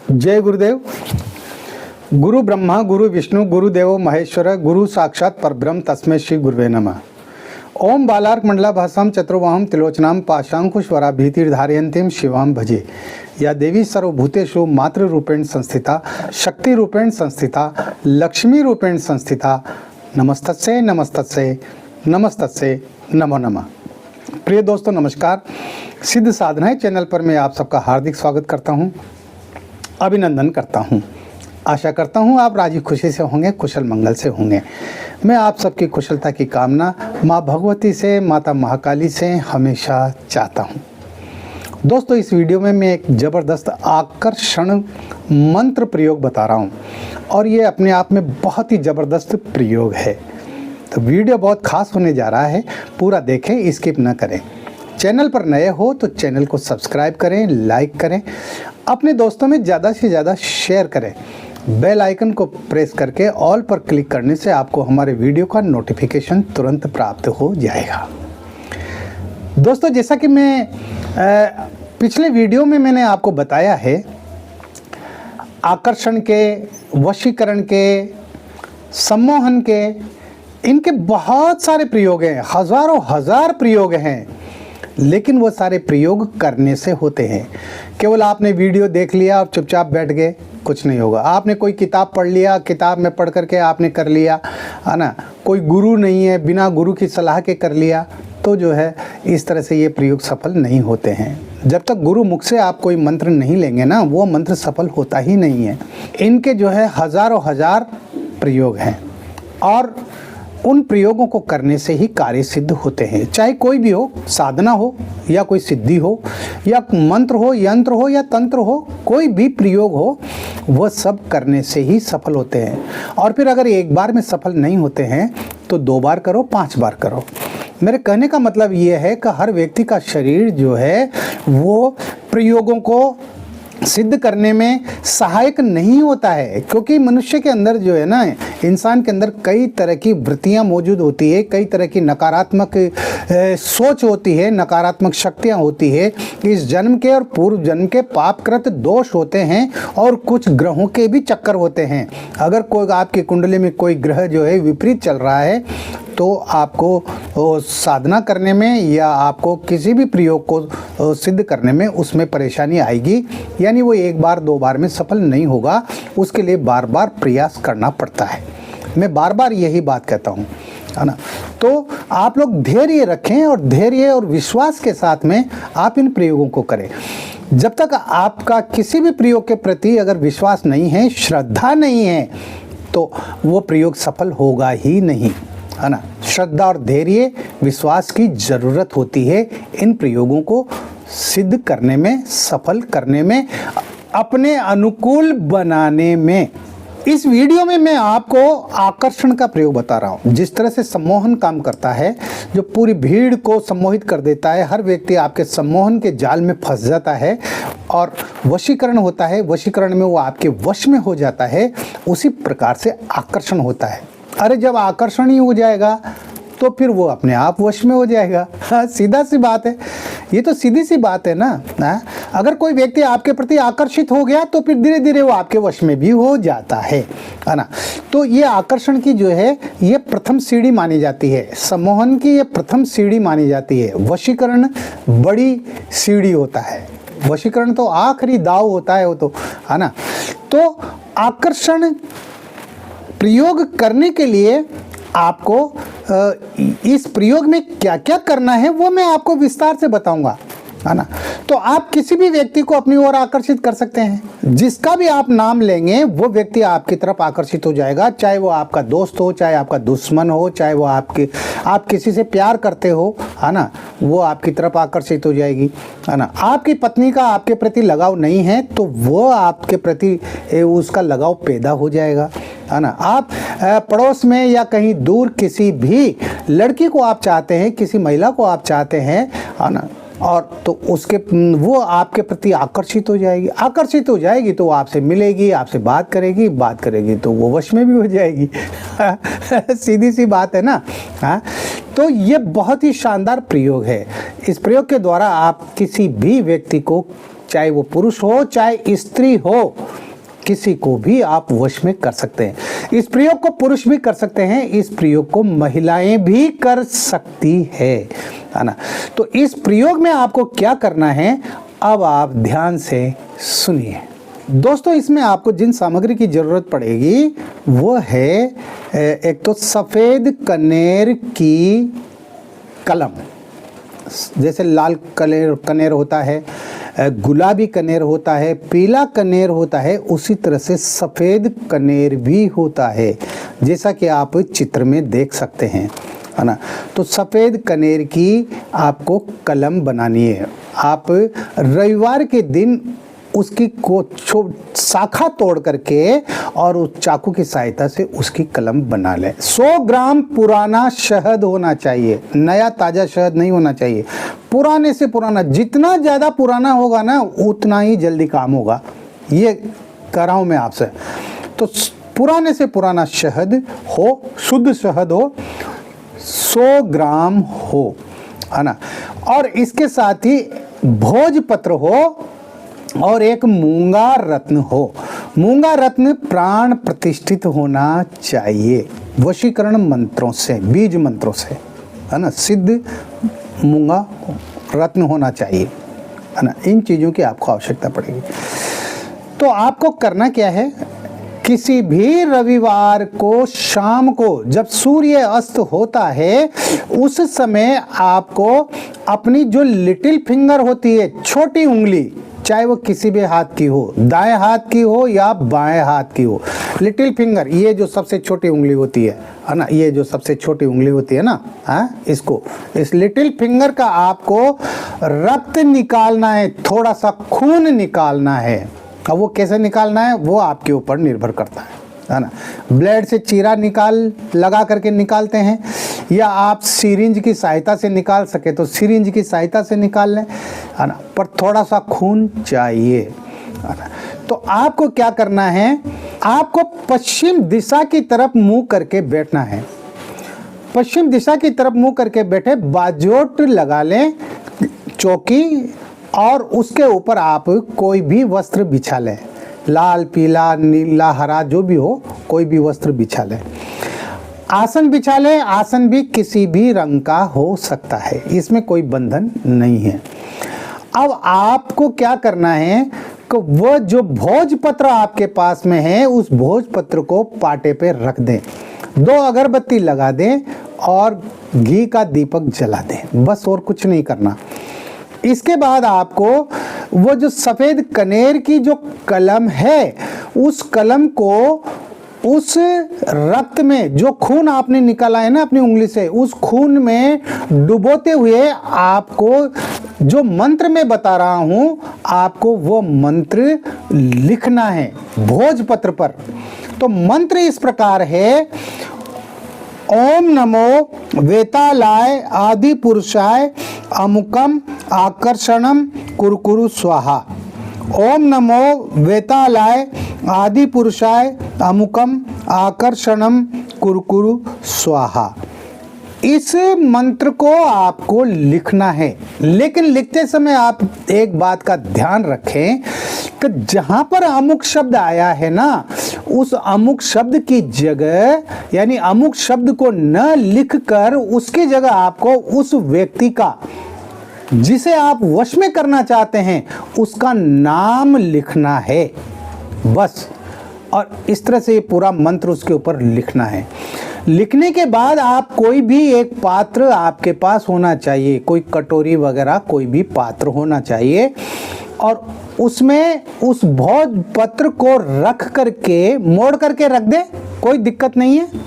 जय गुरुदेव। गुरु ब्रह्मा गुरु विष्णु गुरुदेवो महेश्वर गुरु साक्षात परब्रह्म तस्मै श्री गुरुवे नमः। ओम बालार्क मंडला भासाम चतुर्वाहम त्रिलोचनाम पाशांकुशवरा भीतिर्धारयन्तीम शिवाम भजे। या देवी सर्वभूतेषु मातृ रूपेण संस्थिता शक्ति रूपेण संस्थिता लक्ष्मी रूपेण संस्थिता नमस्तस्यै नमस्तस्यै नमस्तस्यै नमो नमः। प्रिय दोस्तों नमस्कार। सिद्ध साधनाएं चैनल पर मैं आप सबका हार्दिक स्वागत करता हूं, अभिनंदन करता हूं। आशा करता हूं आप राजी खुशी से होंगे, कुशल मंगल से होंगे। मैं आप सबकी कुशलता की कामना माँ भगवती से, माता महाकाली से हमेशा चाहता हूं। दोस्तों इस वीडियो में मैं एक ज़बरदस्त आकर्षण मंत्र प्रयोग बता रहा हूं और ये अपने आप में बहुत ही ज़बरदस्त प्रयोग है। तो वीडियो बहुत खास होने जा रहा है, पूरा देखें, स्किप ना करें। चैनल पर नए हो तो चैनल को सब्सक्राइब करें, लाइक करें, अपने दोस्तों में ज़्यादा से ज़्यादा शेयर करें। बेल आइकन को प्रेस करके ऑल पर क्लिक करने से आपको हमारे वीडियो का नोटिफिकेशन तुरंत प्राप्त हो जाएगा। दोस्तों जैसा कि मैं पिछले वीडियो में मैंने आपको बताया है, आकर्षण के, वशीकरण के, सम्मोहन के, इनके बहुत सारे प्रयोग हैं, हज़ारों हज़ार प्रयोग हैं, लेकिन वो सारे प्रयोग करने से होते हैं। केवल आपने वीडियो देख लिया और चुपचाप बैठ गए, कुछ नहीं होगा। आपने कोई किताब पढ़ लिया, किताब में पढ़ करके आपने कर लिया, है ना, कोई गुरु नहीं है, बिना गुरु की सलाह के कर लिया, तो जो है इस तरह से ये प्रयोग सफल नहीं होते हैं। जब तक गुरु मुख से आप कोई मंत्र नहीं लेंगे ना, वो मंत्र सफल होता ही नहीं है। इनके जो है हज़ारों हज़ार प्रयोग हैं और उन प्रयोगों को करने से ही कार्य सिद्ध होते हैं। चाहे कोई भी हो, साधना हो या कोई सिद्धि हो या मंत्र हो, यंत्र हो या तंत्र हो, कोई भी प्रयोग हो, वह सब करने से ही सफल होते हैं। और फिर अगर एक बार में सफल नहीं होते हैं तो 2 बार करो, 5 बार करो। मेरे कहने का मतलब ये है कि हर व्यक्ति का शरीर जो है वो प्रयोगों को सिद्ध करने में सहायक नहीं होता है, क्योंकि मनुष्य के अंदर जो है ना, इंसान के अंदर कई तरह की वृत्तियां मौजूद होती है, कई तरह की नकारात्मक सोच होती है, नकारात्मक शक्तियां होती है। इस जन्म के और पूर्व जन्म के पापकृत दोष होते हैं और कुछ ग्रहों के भी चक्कर होते हैं। अगर कोई आपकी कुंडली में कोई ग्रह जो है विपरीत चल रहा है तो आपको साधना करने में या आपको किसी भी प्रयोग को सिद्ध करने में उसमें परेशानी आएगी, यानी वो 1 बार 2 बार में सफल नहीं होगा। उसके लिए बार बार प्रयास करना पड़ता है। मैं बार बार यही बात कहता हूँ, है ना। तो आप लोग धैर्य रखें और धैर्य और विश्वास के साथ में आप इन प्रयोगों को करें। जब तक आपका किसी भी प्रयोग के प्रति अगर विश्वास नहीं है, श्रद्धा नहीं है, तो वो प्रयोग सफल होगा ही नहीं, है ना। श्रद्धा और धैर्य विश्वास की ज़रूरत होती है इन प्रयोगों को सिद्ध करने में, सफल करने में, अपने अनुकूल बनाने में। इस वीडियो में मैं आपको आकर्षण का प्रयोग बता रहा हूँ। जिस तरह से सम्मोहन काम करता है, जो पूरी भीड़ को सम्मोहित कर देता है, हर व्यक्ति आपके सम्मोहन के जाल में फंस जाता है और वशीकरण होता है, वशीकरण में वो आपके वश में हो जाता है, उसी प्रकार से आकर्षण होता है। अरे जब आकर्षण ही हो जाएगा तो फिर वो अपने आप वश में हो जाएगा। हाँ, सीधा सी बात है, ये तो सीधी सी बात है ना। हाँ? अगर कोई व्यक्ति आपके प्रति आकर्षित हो गया तो फिर धीरे धीरे वो आपके वश में भी हो जाता है ना। तो ये आकर्षण की जो है ये प्रथम सीढ़ी मानी जाती है, सम्मोहन की ये प्रथम सीढ़ी मानी जाती है। वशीकरण बड़ी सीढ़ी होता है, वशीकरण तो आखिरी दाव होता है वो तो, है ना। तो आकर्षण प्रयोग करने के लिए आपको इस प्रयोग में क्या क्या करना है वो मैं आपको विस्तार से बताऊंगा, है ना। तो आप किसी भी व्यक्ति को अपनी ओर आकर्षित कर सकते हैं। जिसका भी आप नाम लेंगे वो व्यक्ति आपकी तरफ आकर्षित हो जाएगा, चाहे वो आपका दोस्त हो, चाहे आपका दुश्मन हो, चाहे वो आप किसी से प्यार करते हो, है ना, वो आपकी तरफ आकर्षित हो जाएगी, है ना। आपकी पत्नी का आपके प्रति लगाव नहीं है तो वो आपके प्रति उसका लगाव पैदा हो जाएगा, है ना। आप पड़ोस में या कहीं दूर किसी भी लड़की को आप चाहते हैं, किसी महिला को आप चाहते हैं, है ना, और तो उसके वो आपके प्रति आकर्षित हो जाएगी तो वो आपसे मिलेगी, आपसे बात करेगी तो वो वश में भी हो जाएगी। सीधी सी बात है ना। हाँ, तो ये बहुत ही शानदार प्रयोग है। इस प्रयोग के द्वारा आप किसी भी व्यक्ति को चाहे वो पुरुष हो चाहे स्त्री हो, किसी को भी आप वश में कर सकते हैं। इस प्रयोग को पुरुष भी कर सकते हैं, इस प्रयोग को महिलाएं भी कर सकती है ना। तो इस प्रयोग में आपको क्या करना है, अब आप ध्यान से सुनिए। दोस्तों, इसमें आपको जिन सामग्री की जरूरत पड़ेगी वो है एक तो सफ़ेद कनेर की कलम, जैसे लाल कनेर होता है, गुलाबी कनेर होता है, पीला कनेर होता है, उसी तरह से सफ़ेद कनेर भी होता है, जैसा कि आप चित्र में देख सकते हैं, है ना। तो सफ़ेद कनेर की आपको कलम बनानी है। आप रविवार के दिन उसकी शाखा तोड़ करके और उस चाकू की सहायता से उसकी कलम बना लें। 100 ग्राम पुराना शहद होना चाहिए, नया ताज़ा शहद नहीं होना चाहिए, पुराने से पुराना। जितना ज़्यादा पुराना होगा ना उतना ही जल्दी काम होगा, ये कह रहा हूँ मैं आपसे। तो पुराने से पुराना शहद हो, शुद्ध शहद हो, 100 ग्राम हो, है ना। और इसके साथ ही भोजपत्र हो और एक मूंगा रत्न हो। मूंगा रत्न प्राण प्रतिष्ठित होना चाहिए वशीकरण मंत्रों से, बीज मंत्रों से, है ना। सिद्ध मूंगा रत्न होना चाहिए, है ना। इन चीज़ों की आपको आवश्यकता पड़ेगी। तो आपको करना क्या है, किसी भी रविवार को शाम को जब सूर्य अस्त होता है उस समय आपको अपनी जो लिटिल फिंगर होती है, छोटी उंगली, चाहे वो किसी भी हाथ की हो, दाएं हाथ की हो या बाएं हाथ की हो, लिटिल फिंगर, ये जो सबसे छोटी उंगली होती है ना, ये जो सबसे छोटी उंगली होती है ना, इसको, इस लिटिल फिंगर का आपको रक्त निकालना है, थोड़ा सा खून निकालना है। अब वो कैसे निकालना है वो आपके ऊपर निर्भर करता है ना। ब्लेड से चीरा लगा करके निकालते हैं, या आप सिरिंज की सहायता से निकाल सके तो सिरिंज की सहायता से निकाल लें, है ना। पर थोड़ा सा खून चाहिए, है ना। तो आपको क्या करना है, आपको पश्चिम दिशा की तरफ मुंह करके बैठना है। पश्चिम दिशा की तरफ मुंह करके बैठे, बाजोट लगा लें चौकी, और उसके ऊपर आप कोई भी वस्त्र बिछा लें, लाल पीला नीला हरा जो भी हो, कोई भी वस्त्र बिछा लें। आसन बिछा लें, आसन भी किसी भी रंग का हो सकता है, इसमें कोई बंधन नहीं है। अब आपको क्या करना है कि वो जो भोजपत्र आपके पास में है उस भोजपत्र को पाटे पे रख दें, 2 अगरबत्ती लगा दें और घी का दीपक जला दें, बस और कुछ नहीं करना। इसके बाद आपको वो जो सफ़ेद कनेर की जो कलम है उस कलम को उस रक्त में, जो खून आपने निकाला है ना अपनी उंगली से, उस खून में डुबोते हुए आपको जो मंत्र मैं बता रहा हूं आपको वो मंत्र लिखना है भोजपत्र पर। तो मंत्र इस प्रकार है, ओम नमो वेतालाय आदि पुरुषाय अमुकम आकर्षणम कुरकुरु स्वाहा। ओम नमो वेतालाय आदि पुरुषाय अमुकम आकर्षणम कुरकुरु स्वाहा। इस मंत्र को आपको लिखना है, लेकिन लिखते समय आप एक बात का ध्यान रखें कि जहां पर अमुक शब्द आया है ना, उस अमुक शब्द की जगह, यानी अमुक शब्द को न लिखकर उसकी जगह आपको उस व्यक्ति का, जिसे आप वश में करना चाहते हैं, उसका नाम लिखना है बस। और इस तरह से ये पूरा मंत्र उसके ऊपर लिखना है। लिखने के बाद आप कोई भी एक पात्र आपके पास होना चाहिए, कोई कटोरी वगैरह कोई भी पात्र होना चाहिए, और उसमें उस भोजपत्र को रख करके, मोड़ करके रख दे, कोई दिक्कत नहीं है।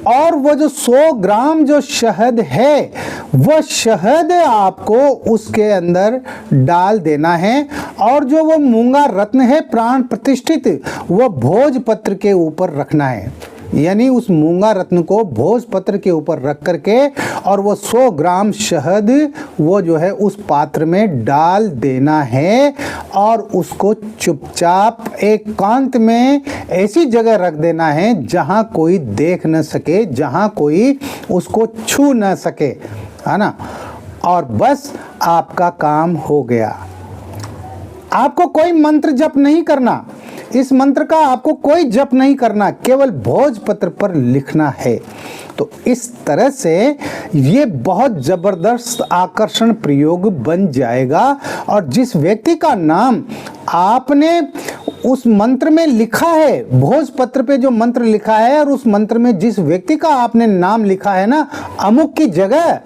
और वो जो 100 ग्राम जो शहद है वो शहद आपको उसके अंदर डाल देना है, और जो वो मूंगा रत्न है प्राण प्रतिष्ठित वो भोजपत्र के ऊपर रखना है। यानी उस मूंगा रत्न को भोजपत्र के ऊपर रख करके और वो 100 ग्राम शहद वो जो है उस पात्र में डाल देना है, और उसको चुपचाप एकांत में ऐसी जगह रख देना है जहां कोई देख न सके, जहां कोई उसको छू न सके, है ना। और बस आपका काम हो गया, आपको कोई मंत्र जप नहीं करना, इस मंत्र का आपको कोई जप नहीं करना, केवल भोजपत्र पर लिखना है। तो इस तरह से ये बहुत जबरदस्त आकर्षण प्रयोग बन जाएगा। और जिस व्यक्ति का नाम आपने उस मंत्र में लिखा है, भोजपत्र पे जो मंत्र लिखा है, और उस मंत्र में जिस व्यक्ति का आपने नाम लिखा है ना अमुक की जगह,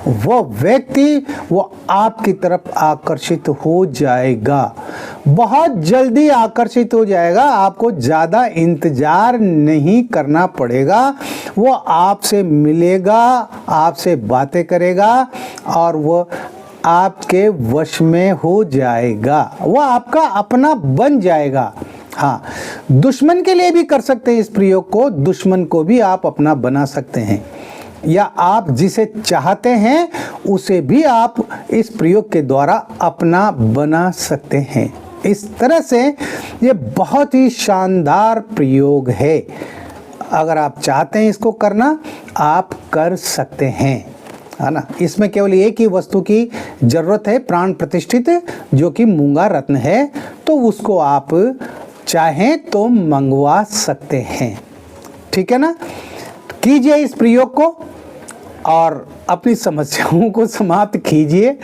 वो व्यक्ति वो आपकी तरफ आकर्षित हो जाएगा, बहुत जल्दी आकर्षित हो जाएगा। आपको ज़्यादा इंतजार नहीं करना पड़ेगा। वो आपसे मिलेगा, आपसे बातें करेगा और वो आपके वश में हो जाएगा, वो आपका अपना बन जाएगा। हाँ, दुश्मन के लिए भी कर सकते हैं इस प्रयोग को, दुश्मन को भी आप अपना बना सकते हैं, या आप जिसे चाहते हैं उसे भी आप इस प्रयोग के द्वारा अपना बना सकते हैं। इस तरह से ये बहुत ही शानदार प्रयोग है। अगर आप चाहते हैं इसको करना, आप कर सकते हैं, है ना। इसमें केवल एक ही वस्तु की जरूरत है, प्राण प्रतिष्ठित, जो कि मूंगा रत्न है, तो उसको आप चाहें तो मंगवा सकते हैं। ठीक है ना। कीजिए इस प्रयोग को और अपनी समस्याओं को समाप्त कीजिए,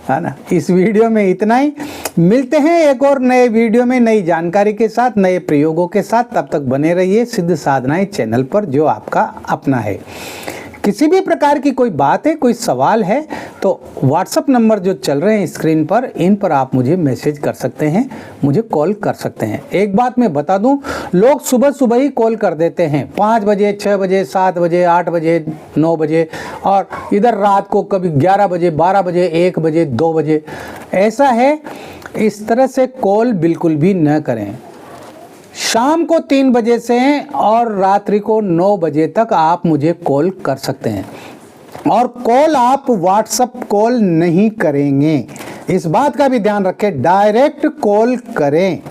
है ना। इस वीडियो में इतना ही। मिलते हैं एक और नए वीडियो में नई जानकारी के साथ, नए प्रयोगों के साथ। तब तक बने रहिए सिद्ध साधनाएं चैनल पर, जो आपका अपना है। किसी भी प्रकार की कोई बात है, कोई सवाल है, तो व्हाट्सएप नंबर जो चल रहे हैं स्क्रीन पर, इन पर आप मुझे मैसेज कर सकते हैं, मुझे कॉल कर सकते हैं। एक बात मैं बता दूं, लोग सुबह सुबह ही कॉल कर देते हैं, 5 बजे, 6 बजे, 7 बजे, 8 बजे, 9 बजे, और इधर रात को कभी 11 बजे, 12 बजे, 1 बजे, 2 बजे, ऐसा है। इस तरह से कॉल बिल्कुल भी न करें। शाम को 3 बजे से और रात्रि को 9 बजे तक आप मुझे कॉल कर सकते हैं, और कॉल आप व्हाट्सएप कॉल नहीं करेंगे, इस बात का भी ध्यान रखें, डायरेक्ट कॉल करें,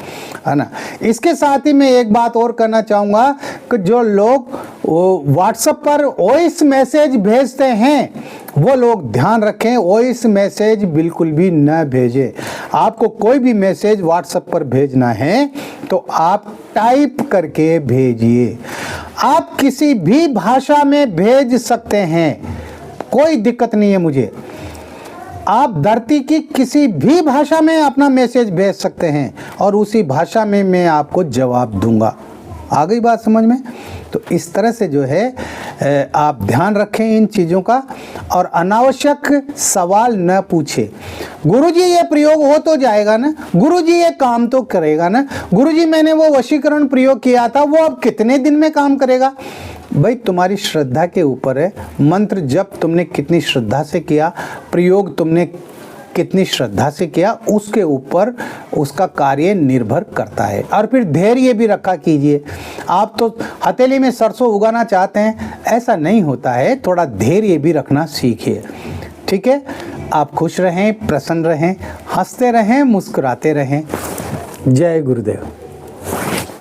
है ना। इसके साथ ही मैं एक बात और करना चाहूँगा कि जो लोग व्हाट्सएप पर वॉइस मैसेज भेजते हैं, वो लोग ध्यान रखें, वॉइस मैसेज बिल्कुल भी न भेजें। आपको कोई भी मैसेज व्हाट्सएप पर भेजना है तो आप टाइप करके भेजिए। आप किसी भी भाषा में भेज सकते हैं, कोई दिक्कत नहीं है मुझे। आप धरती की किसी भी भाषा में अपना मैसेज भेज सकते हैं और उसी भाषा में मैं आपको जवाब दूंगा। आ गई बात समझ में। तो इस तरह से जो है आप ध्यान रखें इन चीज़ों का, और अनावश्यक सवाल न पूछे। गुरुजी ये प्रयोग हो तो जाएगा ना, गुरुजी ये काम तो करेगा ना, गुरुजी मैंने वो वशीकरण प्रयोग किया था, वो अब कितने दिन में काम करेगा। भाई तुम्हारी श्रद्धा के ऊपर है। मंत्र जप तुमने कितनी श्रद्धा से किया, प्रयोग तुमने कितनी श्रद्धा से किया, उसके ऊपर उसका कार्य निर्भर करता है। और फिर धैर्य भी रखा कीजिए। आप तो हथेली में सरसों उगाना चाहते हैं, ऐसा नहीं होता है, थोड़ा धैर्य भी रखना सीखिए। ठीक है। आप खुश रहें, प्रसन्न रहें, हंसते रहें, मुस्कुराते रहें। जय गुरुदेव।